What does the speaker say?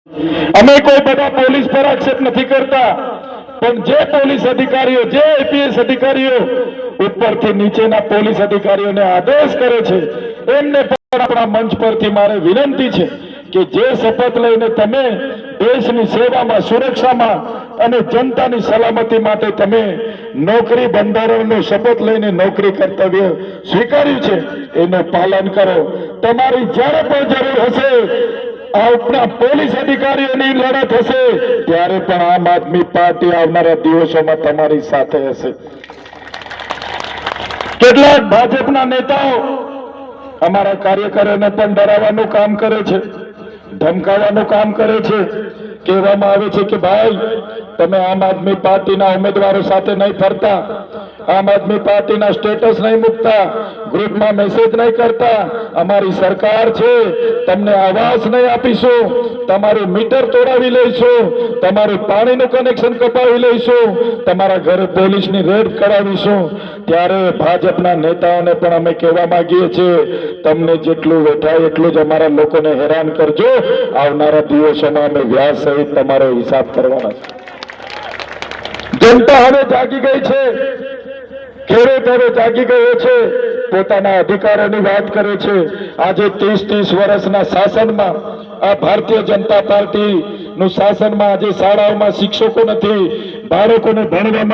અમે કોઈ બધા પોલીસ પર આક્ષેપ નથી કરતા, પણ જે પોલીસ અધિકારીઓ, જે આઈપીએસ અધિકારીઓ ઉપરથી નીચેના પોલીસ અધિકારીઓને આદેશ કરે છે, એમને પણ આપણા મંચ પરથી મારે વિનંતી છે કે જે શપથ લઈને તમે દેશની સેવામાં, સુરક્ષામાં અને જનતાની સલામતી માટે તમે નોકરી, બંધારણનો શપથ લઈને નોકરી કર્તવ્ય સ્વીકાર્યું છે, એનું પાલન કરો. તમારી જ્યારે પણ જરૂર હશે, આપણા પોલીસ અધિકારીઓની લડત હશે, ત્યારે પણ આમ આદમી પાર્ટી આવનારા દિવસોમાં તમારી સાથે હશે. કેટલાક ભાજપના નેતાઓ અમારા કાર્યકરોને પણ ડરાવવાનું કામ કરે છે, ધમકાવવાનું કામ કરે છે. કહેવામાં આવે છે કે ભાઈ તમે આમ આદમી પાર્ટીના ઉમેદવારો સાથે નહીં ફરતા, આમ આદમી પાર્ટીના સ્ટેટસ નહીં મૂકતા, ગ્રુપમાં મેસેજ નહીં કરતા, અમારી સરકાર છે, તમને આવાસ નહીં આપીશું, તમારું મીટર તોડાવી લઈશું, તમારું પાણીનું કનેક્શન કપાવી લઈશું, તમારા ઘરે પોલીસની રેડ કરાવીશું. ત્યારે ભાજપના નેતાઓને પણ અમે કહેવા માંગીએ છીએ, તમને જેટલું વેઠાય એટલું જ અમારા લોકોને હેરાન કરજો. આવનારા દિવસોમાં અમે વ્યાજ સહિત તમારો હિસાબ કરવાના છે. જનતા હવે જાગી ગઈ છે, ખેડૂત હવે જાગી ગયો છે, પોતાના અધિકારોની વાત કરે છે. આજે 30 વર્ષના શાસનમાં, આ ભારતીય જનતા પાર્ટી નું શાસનમાં આજે શાળાઓમાં શિક્ષકો નથી, બાળકોને ભણવામાં